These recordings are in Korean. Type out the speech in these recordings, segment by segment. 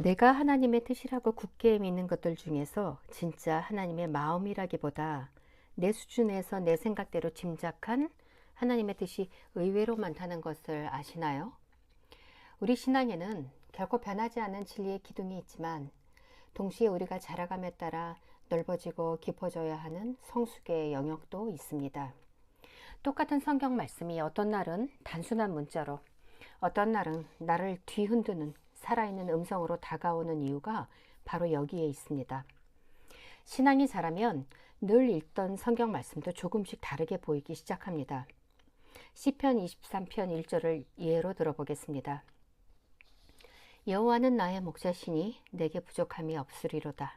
내가 하나님의 뜻이라고 굳게 믿는 것들 중에서 진짜 하나님의 마음이라기보다 내 수준에서 내 생각대로 짐작한 하나님의 뜻이 의외로 많다는 것을 아시나요? 우리 신앙에는 결코 변하지 않는 진리의 기둥이 있지만 동시에 우리가 자라감에 따라 넓어지고 깊어져야 하는 성숙의 영역도 있습니다. 똑같은 성경 말씀이 어떤 날은 단순한 문자로, 어떤 날은 나를 뒤흔드는 살아있는 음성으로 다가오는 이유가 바로 여기에 있습니다. 신앙이 자라면 늘 읽던 성경 말씀도 조금씩 다르게 보이기 시작합니다. 시편 23편 1절을 예로 들어보겠습니다. 여호와는 나의 목자시니 내게 부족함이 없으리로다.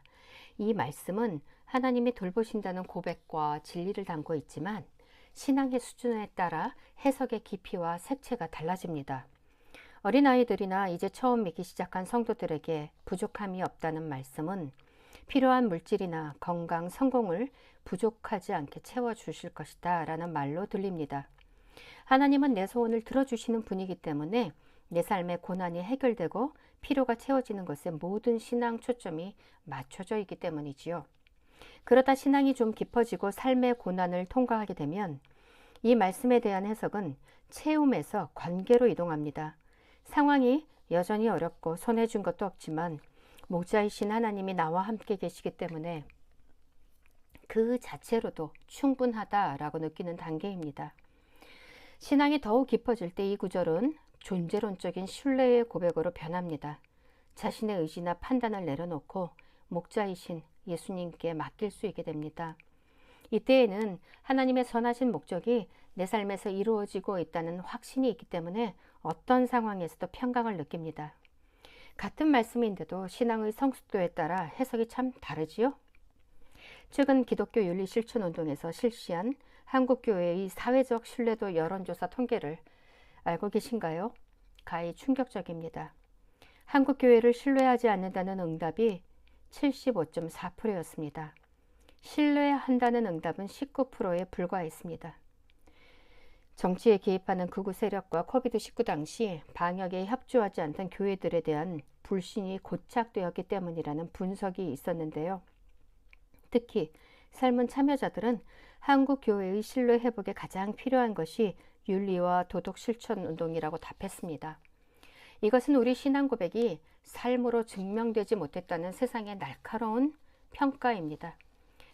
이 말씀은 하나님이 돌보신다는 고백과 진리를 담고 있지만 신앙의 수준에 따라 해석의 깊이와 색채가 달라집니다. 어린아이들이나 이제 처음 믿기 시작한 성도들에게 부족함이 없다는 말씀은 필요한 물질이나 건강, 성공을 부족하지 않게 채워주실 것이다 라는 말로 들립니다. 하나님은 내 소원을 들어주시는 분이기 때문에 내 삶의 고난이 해결되고 필요가 채워지는 것에 모든 신앙 초점이 맞춰져 있기 때문이지요. 그러다 신앙이 좀 깊어지고 삶의 고난을 통과하게 되면 이 말씀에 대한 해석은 채움에서 관계로 이동합니다. 상황이 여전히 어렵고 손해 준 것도 없지만 목자이신 하나님이 나와 함께 계시기 때문에 그 자체로도 충분하다라고 느끼는 단계입니다. 신앙이 더욱 깊어질 때 이 구절은 존재론적인 신뢰의 고백으로 변합니다. 자신의 의지나 판단을 내려놓고 목자이신 예수님께 맡길 수 있게 됩니다. 이때에는 하나님의 선하신 목적이 내 삶에서 이루어지고 있다는 확신이 있기 때문에 어떤 상황에서도 평강을 느낍니다. 같은 말씀인데도 신앙의 성숙도에 따라 해석이 참 다르지요? 최근 기독교 윤리 실천 운동에서 실시한 한국교회의 사회적 신뢰도 여론조사 통계를 알고 계신가요? 가히 충격적입니다. 한국교회를 신뢰하지 않는다는 응답이 75.4%였습니다. 신뢰한다는 응답은 19%에 불과했습니다. 정치에 개입하는 극우 세력과 코비드19 당시 방역에 협조하지 않던 교회들에 대한 불신이 고착되었기 때문이라는 분석이 있었는데요. 특히 삶은 참여자들은 한국 교회의 신뢰 회복에 가장 필요한 것이 윤리와 도덕 실천 운동이라고 답했습니다. 이것은 우리 신앙 고백이 삶으로 증명되지 못했다는 세상의 날카로운 평가입니다.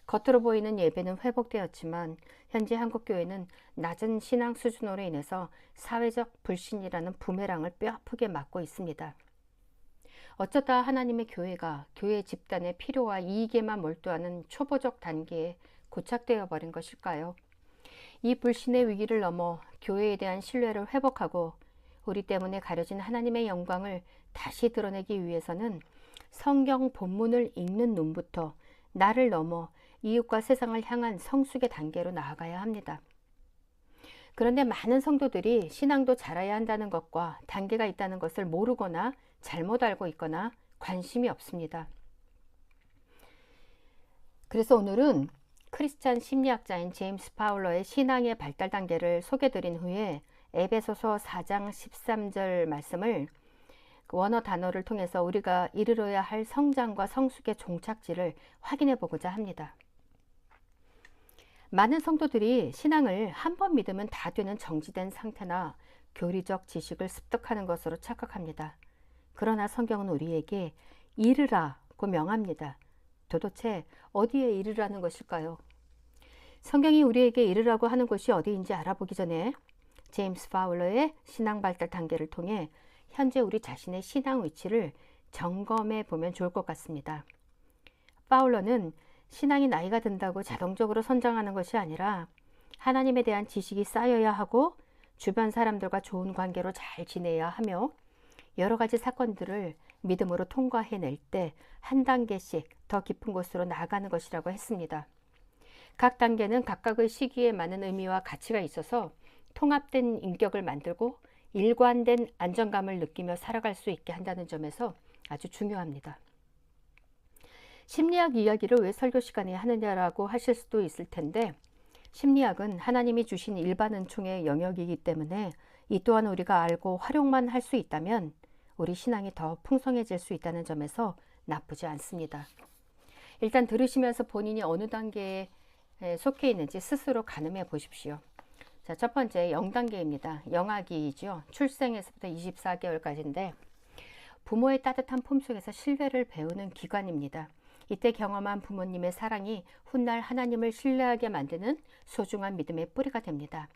겉으로 보이는 예배는 회복되었지만 현재 한국교회는 낮은 신앙 수준으로 인해서 사회적 불신이라는 부메랑을 뼈아프게 맞고 있습니다. 어쩌다 하나님의 교회가 교회 집단의 필요와 이익에만 몰두하는 초보적 단계에 고착되어 버린 것일까요? 이 불신의 위기를 넘어 교회에 대한 신뢰를 회복하고 우리 때문에 가려진 하나님의 영광을 다시 드러내기 위해서는 성경 본문을 읽는 눈부터 나를 넘어 이웃과 세상을 향한 성숙의 단계로 나아가야 합니다. 그런데 많은 성도들이 신앙도 자라야 한다는 것과 단계가 있다는 것을 모르거나 잘못 알고 있거나 관심이 없습니다. 그래서 오늘은 크리스찬 심리학자인 제임스 파울러의 신앙의 발달 단계를 소개드린 후에 에베소서 4장 13절 말씀을 원어 단어를 통해서 우리가 이르러야 할 성장과 성숙의 종착지를 확인해 보고자 합니다. 많은 성도들이 신앙을 한 번 믿으면 다 되는 정지된 상태나 교리적 지식을 습득하는 것으로 착각합니다. 그러나 성경은 우리에게 이르라고 명합니다. 도대체 어디에 이르라는 것일까요? 성경이 우리에게 이르라고 하는 곳이 어디인지 알아보기 전에 제임스 파울러의 신앙 발달 단계를 통해 현재 우리 자신의 신앙 위치를 점검해 보면 좋을 것 같습니다. 파울러는 신앙이 나이가 든다고 자동적으로 성장하는 것이 아니라 하나님에 대한 지식이 쌓여야 하고 주변 사람들과 좋은 관계로 잘 지내야 하며 여러 가지 사건들을 믿음으로 통과해낼 때 한 단계씩 더 깊은 곳으로 나아가는 것이라고 했습니다. 각 단계는 각각의 시기에 맞는 의미와 가치가 있어서 통합된 인격을 만들고 일관된 안정감을 느끼며 살아갈 수 있게 한다는 점에서 아주 중요합니다. 심리학 이야기를 왜 설교 시간에 하느냐라고 하실 수도 있을 텐데 심리학은 하나님이 주신 일반 은총의 영역이기 때문에 이 또한 우리가 알고 활용만 할 수 있다면 우리 신앙이 더 풍성해질 수 있다는 점에서 나쁘지 않습니다. 일단 들으시면서 본인이 어느 단계에 속해 있는지 스스로 가늠해 보십시오. 자, 첫 번째 0단계입니다. 영아기이죠. 출생에서부터 24개월까지인데 부모의 따뜻한 품속에서 신뢰를 배우는 기간입니다. 이때 경험한 부모님의 사랑이 훗날 하나님을 신뢰하게 만드는 소중한 믿음의 뿌리가 됩니다.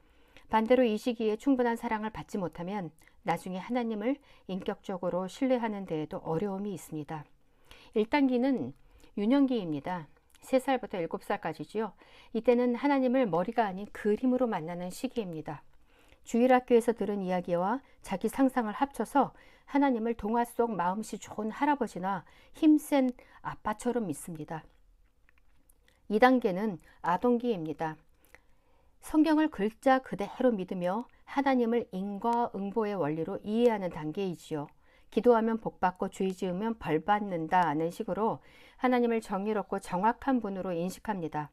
반대로 이 시기에 충분한 사랑을 받지 못하면 나중에 하나님을 인격적으로 신뢰하는 데에도 어려움이 있습니다. 1단계는 유년기입니다. 3살부터 7살까지지요. 이때는 하나님을 머리가 아닌 그림으로 만나는 시기입니다. 주일학교에서 들은 이야기와 자기 상상을 합쳐서 하나님을 동화 속 마음씨 좋은 할아버지나 힘센 아빠처럼 믿습니다. 2단계는 아동기입니다. 성경을 글자 그대로 믿으며 하나님을 인과응보의 원리로 이해하는 단계이지요. 기도하면 복받고 죄 지으면 벌받는다는 식으로 하나님을 정의롭고 정확한 분으로 인식합니다.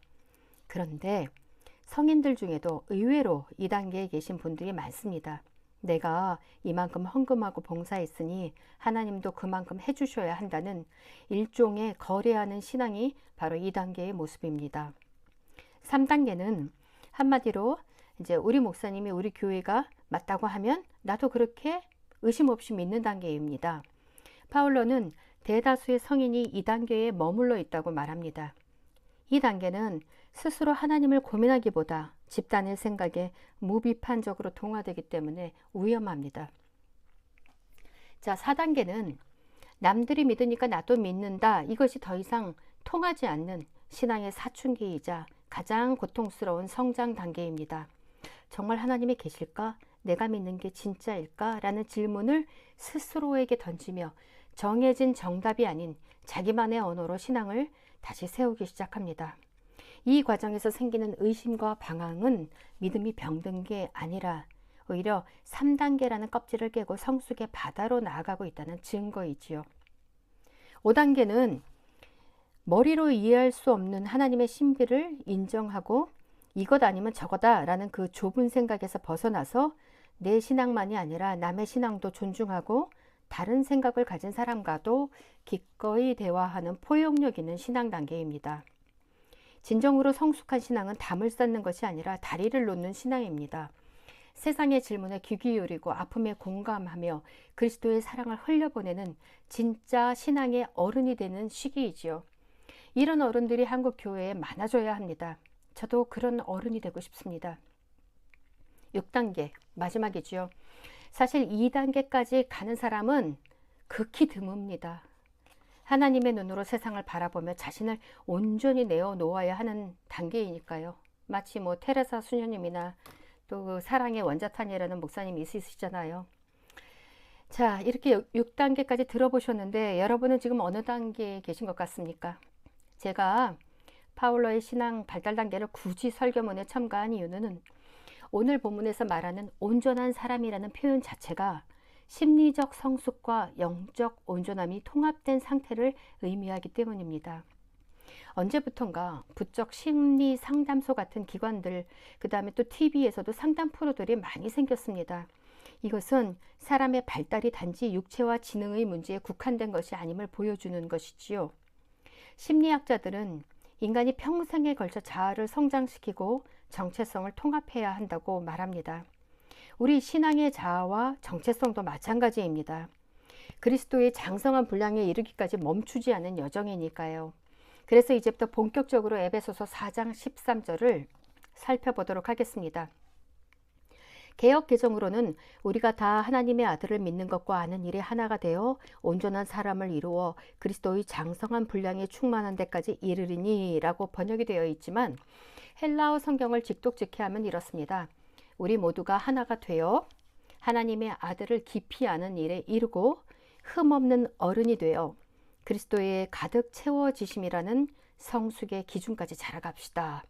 그런데 성인들 중에도 의외로 이 단계에 계신 분들이 많습니다. 내가 이만큼 헌금하고 봉사했으니 하나님도 그만큼 해주셔야 한다는 일종의 거래하는 신앙이 바로 이 단계의 모습입니다. 3단계는 한마디로 이제 우리 목사님이 우리 교회가 맞다고 하면 나도 그렇게 의심 없이 믿는 단계입니다. 파울로는 대다수의 성인이 이 단계에 머물러 있다고 말합니다. 이 단계는 스스로 하나님을 고민하기보다 집단의 생각에 무비판적으로 동화되기 때문에 위험합니다. 자, 4단계는 남들이 믿으니까 나도 믿는다. 이것이 더 이상 통하지 않는 신앙의 사춘기이자 가장 고통스러운 성장 단계입니다. 정말 하나님이 계실까? 내가 믿는 게 진짜일까? 라는 질문을 스스로에게 던지며 정해진 정답이 아닌 자기만의 언어로 신앙을 다시 세우기 시작합니다. 이 과정에서 생기는 의심과 방황은 믿음이 병든 게 아니라 오히려 3단계라는 껍질을 깨고 성숙의 바다로 나아가고 있다는 증거이지요. 5단계는 머리로 이해할 수 없는 하나님의 신비를 인정하고 이것 아니면 저거다 라는 그 좁은 생각에서 벗어나서 내 신앙만이 아니라 남의 신앙도 존중하고 다른 생각을 가진 사람과도 기꺼이 대화하는 포용력 있는 신앙 단계입니다. 진정으로 성숙한 신앙은 담을 쌓는 것이 아니라 다리를 놓는 신앙입니다. 세상의 질문에 귀 기울이고 아픔에 공감하며 그리스도의 사랑을 흘려보내는 진짜 신앙의 어른이 되는 시기이지요. 이런 어른들이 한국 교회에 많아져야 합니다. 저도 그런 어른이 되고 싶습니다. 6단계 마지막이지요. 사실 2단계까지 가는 사람은 극히 드뭅니다. 하나님의 눈으로 세상을 바라보며 자신을 온전히 내어놓아야 하는 단계이니까요. 마치 뭐 테레사 수녀님이나 또 그 사랑의 원자탄이라는 목사님이 있으시잖아요. 자, 이렇게 6단계까지 들어보셨는데 여러분은 지금 어느 단계에 계신 것 같습니까? 제가 파울로의 신앙 발달 단계를 굳이 설교문에 첨가한 이유는 오늘 본문에서 말하는 온전한 사람이라는 표현 자체가 심리적 성숙과 영적 온전함이 통합된 상태를 의미하기 때문입니다. 언제부턴가 부쩍 심리 상담소 같은 기관들, 그 다음에 또 TV에서도 상담 프로들이 많이 생겼습니다. 이것은 사람의 발달이 단지 육체와 지능의 문제에 국한된 것이 아님을 보여주는 것이지요. 심리학자들은 인간이 평생에 걸쳐 자아를 성장시키고 정체성을 통합해야 한다고 말합니다. 우리 신앙의 자아와 정체성도 마찬가지입니다. 그리스도의 장성한 분량에 이르기까지 멈추지 않은 여정이니까요. 그래서 이제부터 본격적으로 에베소서 4장 13절을 살펴보도록 하겠습니다. 개역 개정으로는 우리가 다 하나님의 아들을 믿는 것과 아는 일에 하나가 되어 온전한 사람을 이루어 그리스도의 장성한 분량에 충만한 데까지 이르리니 라고 번역이 되어 있지만 헬라어 성경을 직독직해하면 이렇습니다. 우리 모두가 하나가 되어 하나님의 아들을 깊이 아는 일에 이르고 흠없는 어른이 되어 그리스도에 가득 채워지심이라는 성숙의 기준까지 자라갑시다.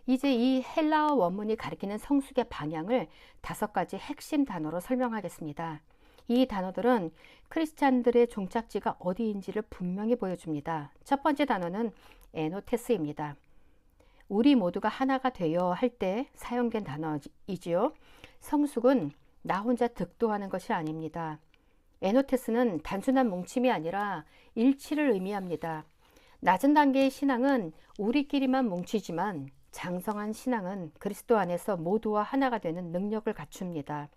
이제 이 헬라어 원문이 가리키는 성숙의 방향을 5가지 핵심 단어로 설명하겠습니다. 이 단어들은 크리스찬들의 종착지가 어디인지를 분명히 보여줍니다. 첫 번째 단어는 에노테스입니다. 우리 모두가 하나가 되어 할 때 사용된 단어이지요. 성숙은 나 혼자 득도하는 것이 아닙니다. 에노테스는 단순한 뭉침이 아니라 일치를 의미합니다. 낮은 단계의 신앙은 우리끼리만 뭉치지만 장성한 신앙은 그리스도 안에서 모두와 하나가 되는 능력을 갖춥니다.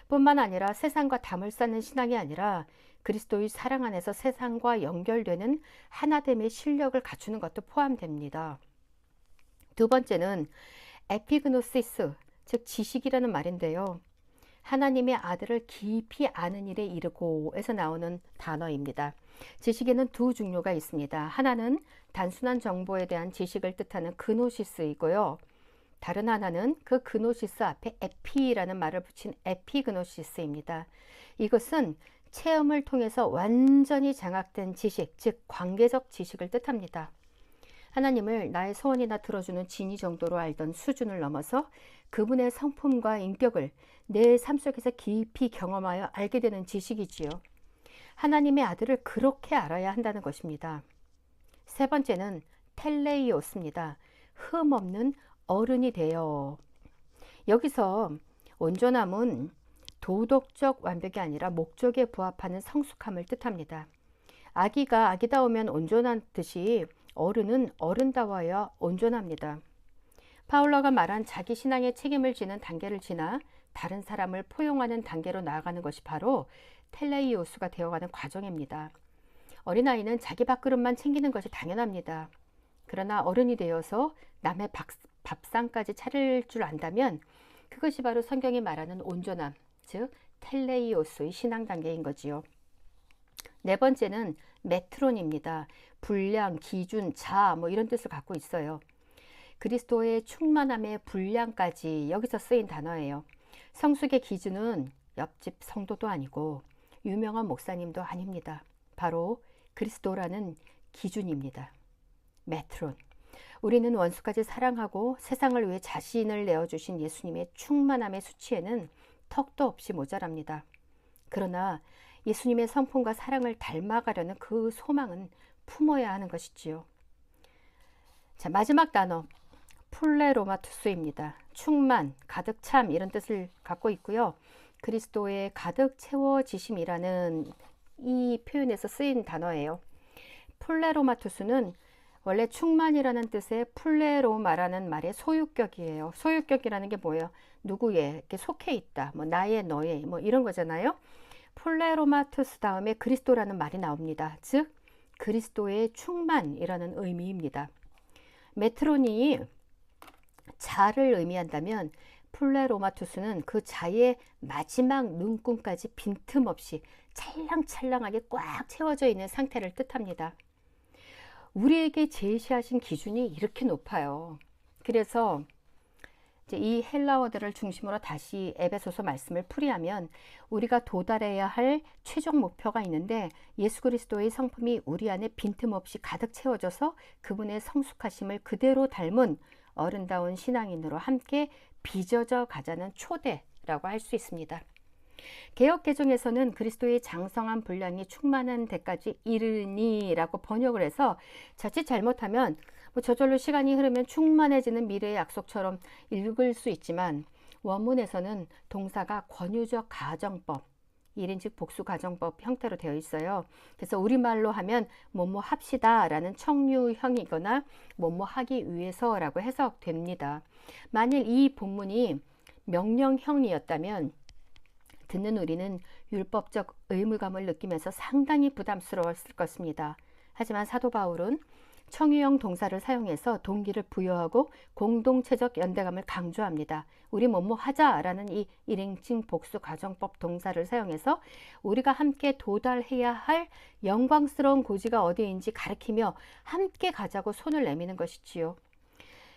뿐만 아니라 세상과 담을 쌓는 신앙이 아니라 그리스도의 사랑 안에서 세상과 연결되는 하나됨의 실력을 갖추는 것도 포함됩니다. 두 번째는 에피그노시스, 즉 지식이라는 말인데요. 하나님의 아들을 깊이 아는 일에 이르고에서 나오는 단어입니다. 지식에는 두 종류가 있습니다. 하나는 단순한 정보에 대한 지식을 뜻하는 그노시스이고요. 다른 하나는 그 그노시스 앞에 에피라는 말을 붙인 에피그노시스입니다. 이것은 체험을 통해서 완전히 장악된 지식, 즉 관계적 지식을 뜻합니다. 하나님을 나의 소원이나 들어주는 진의 정도로 알던 수준을 넘어서 그분의 성품과 인격을 내 삶 속에서 깊이 경험하여 알게 되는 지식이지요. 하나님의 아들을 그렇게 알아야 한다는 것입니다. 세 번째는 텔레이오스입니다. 흠없는 어른이 되어. 여기서 온전함은 도덕적 완벽이 아니라 목적에 부합하는 성숙함을 뜻합니다. 아기가 아기다우면 온전한 듯이 어른은 어른다워야 온전합니다. 파울러가 말한 자기 신앙의 책임을 지는 단계를 지나 다른 사람을 포용하는 단계로 나아가는 것이 바로 텔레이오스가 되어가는 과정입니다. 어린아이는 자기 밥그릇만 챙기는 것이 당연합니다. 그러나 어른이 되어서 남의 밥상까지 차릴 줄 안다면 그것이 바로 성경이 말하는 온전함, 즉 텔레이오스의 신앙 단계인 거지요. 네 번째는 메트론입니다. 분량, 기준, 자 이런 뜻을 갖고 있어요. 그리스도의 충만함의 분량까지 여기서 쓰인 단어예요. 성숙의 기준은 옆집 성도도 아니고 유명한 목사님도 아닙니다. 바로 그리스도라는 기준입니다. 메트론. 우리는 원수까지 사랑하고 세상을 위해 자신을 내어주신 예수님의 충만함의 수치에는 턱도 없이 모자랍니다. 그러나 예수님의 성품과 사랑을 닮아가려는 그 소망은 품어야 하는 것이지요. 자, 마지막 단어 플레로마투스입니다. 충만, 가득 참 이런 뜻을 갖고 있고요. 그리스도의 가득 채워지심이라는 이 표현에서 쓰인 단어예요. 플레로마투스는 원래 충만이라는 뜻의 플레로마라는 말의 소유격이에요. 소유격이라는 게 뭐예요? 누구에 이렇게 속해 있다. 나의, 너의 이런 거잖아요. 플레로마투스 다음에 그리스도라는 말이 나옵니다. 즉 그리스도의 충만이라는 의미입니다. 메트론이 자를 의미한다면 플레로마투스는 그 자의 마지막 눈금까지 빈틈없이 찰랑찰랑하게 꽉 채워져 있는 상태를 뜻합니다. 우리에게 제시하신 기준이 이렇게 높아요. 그래서 이제 이 헬라어들을 중심으로 다시 에베소서 말씀을 풀이하면 우리가 도달해야 할 최종 목표가 있는데 예수 그리스도의 성품이 우리 안에 빈틈없이 가득 채워져서 그분의 성숙하심을 그대로 닮은 어른다운 신앙인으로 함께 빚어져 가자는 초대라고 할 수 있습니다. 개역개정에서는 그리스도의 장성한 분량이 충만한 데까지 이르니라고 번역을 해서 자칫 잘못하면 저절로 시간이 흐르면 충만해지는 미래의 약속처럼 읽을 수 있지만 원문에서는 동사가 권유적 가정법, 1인칭 복수 가정법 형태로 되어 있어요. 그래서 우리말로 하면 뭐뭐 합시다 라는 청유형이거나 뭐뭐 하기 위해서라고 해석됩니다. 만일 이 본문이 명령형이었다면 듣는 우리는 율법적 의무감을 느끼면서 상당히 부담스러웠을 것입니다. 하지만 사도 바울은 청유형 동사를 사용해서 동기를 부여하고 공동체적 연대감을 강조합니다. 우리 뭐뭐 하자라는 이 1인칭 복수 가정법 동사를 사용해서 우리가 함께 도달해야 할 영광스러운 고지가 어디인지 가리키며 함께 가자고 손을 내미는 것이지요.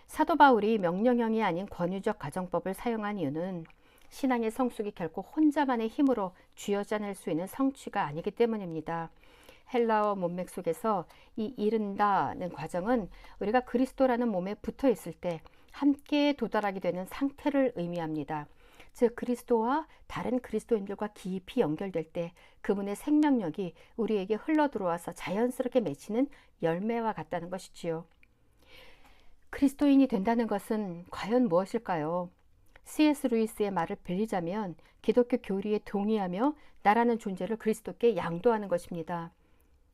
사도 바울이 명령형이 아닌 권유적 가정법을 사용한 이유는 신앙의 성숙이 결코 혼자만의 힘으로 쥐어짜낼 수 있는 성취가 아니기 때문입니다. 헬라어 문맥 속에서 이 이른다는 과정은 우리가 그리스도라는 몸에 붙어 있을 때 함께 도달하게 되는 상태를 의미합니다. 즉 그리스도와 다른 그리스도인들과 깊이 연결될 때 그분의 생명력이 우리에게 흘러 들어와서 자연스럽게 맺히는 열매와 같다는 것이지요. 그리스도인이 된다는 것은 과연 무엇일까요? C.S. 루이스의 말을 빌리자면 기독교 교리에 동의하며 나라는 존재를 그리스도께 양도하는 것입니다.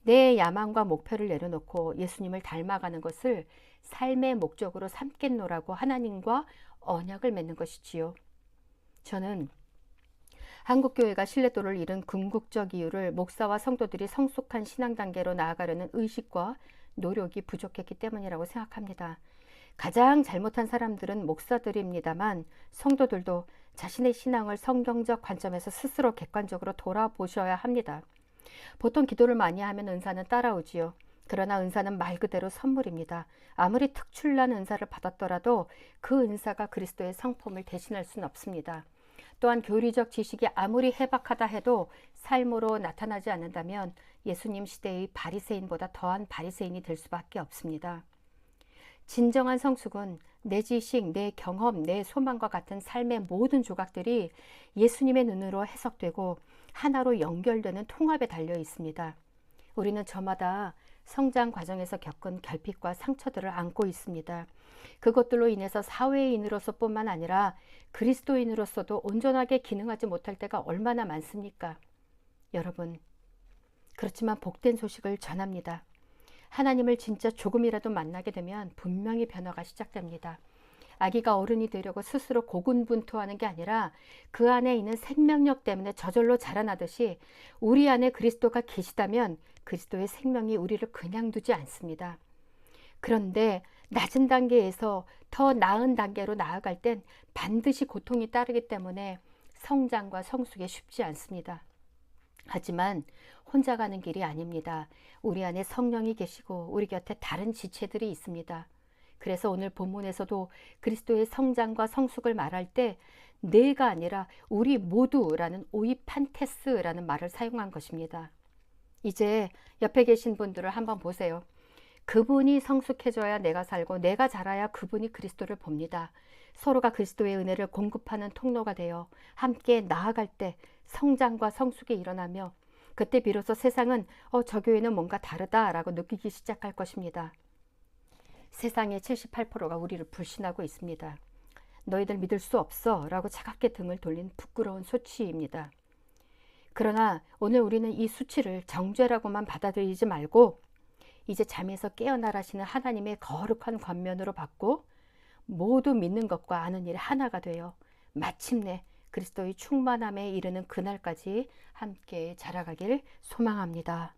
내 야망과 목표를 내려놓고 예수님을 닮아가는 것을 삶의 목적으로 삼겠노라고 하나님과 언약을 맺는 것이지요. 저는 한국교회가 신뢰도를 잃은 궁극적 이유를 목사와 성도들이 성숙한 신앙 단계로 나아가려는 의식과 노력이 부족했기 때문이라고 생각합니다. 가장 잘못한 사람들은 목사들입니다만 성도들도 자신의 신앙을 성경적 관점에서 스스로 객관적으로 돌아보셔야 합니다. 보통 기도를 많이 하면 은사는 따라오지요. 그러나 은사는 말 그대로 선물입니다. 아무리 특출난 은사를 받았더라도 그 은사가 그리스도의 성품을 대신할 수는 없습니다. 또한 교리적 지식이 아무리 해박하다 해도 삶으로 나타나지 않는다면 예수님 시대의 바리새인보다 더한 바리새인이 될 수밖에 없습니다. 진정한 성숙은 내 지식, 내 경험, 내 소망과 같은 삶의 모든 조각들이 예수님의 눈으로 해석되고 하나로 연결되는 통합에 달려 있습니다. 우리는 저마다 성장 과정에서 겪은 결핍과 상처들을 안고 있습니다. 그것들로 인해서 사회인으로서뿐만 아니라 그리스도인으로서도 온전하게 기능하지 못할 때가 얼마나 많습니까? 여러분, 그렇지만 복된 소식을 전합니다. 하나님을 진짜 조금이라도 만나게 되면 분명히 변화가 시작됩니다. 아기가 어른이 되려고 스스로 고군분투하는 게 아니라 그 안에 있는 생명력 때문에 저절로 자라나듯이 우리 안에 그리스도가 계시다면 그리스도의 생명이 우리를 그냥 두지 않습니다. 그런데 낮은 단계에서 더 나은 단계로 나아갈 땐 반드시 고통이 따르기 때문에 성장과 성숙이 쉽지 않습니다. 하지만 혼자 가는 길이 아닙니다. 우리 안에 성령이 계시고 우리 곁에 다른 지체들이 있습니다. 그래서 오늘 본문에서도 그리스도의 성장과 성숙을 말할 때 내가 아니라 우리 모두라는 오이판테스라는 말을 사용한 것입니다. 이제 옆에 계신 분들을 한번 보세요. 그분이 성숙해져야 내가 살고 내가 자라야 그분이 그리스도를 봅니다. 서로가 그리스도의 은혜를 공급하는 통로가 되어 함께 나아갈 때 성장과 성숙이 일어나며 그때 비로소 세상은 저 교회는 뭔가 다르다라고 느끼기 시작할 것입니다. 세상의 78%가 우리를 불신하고 있습니다. 너희들 믿을 수 없어 라고 차갑게 등을 돌린 부끄러운 수치입니다. 그러나 오늘 우리는 이 수치를 정죄라고만 받아들이지 말고 이제 잠에서 깨어나라시는 하나님의 거룩한 권면으로 받고 모두 믿는 것과 아는 일이 하나가 되어 마침내 그리스도의 충만함에 이르는 그날까지 함께 자라가길 소망합니다.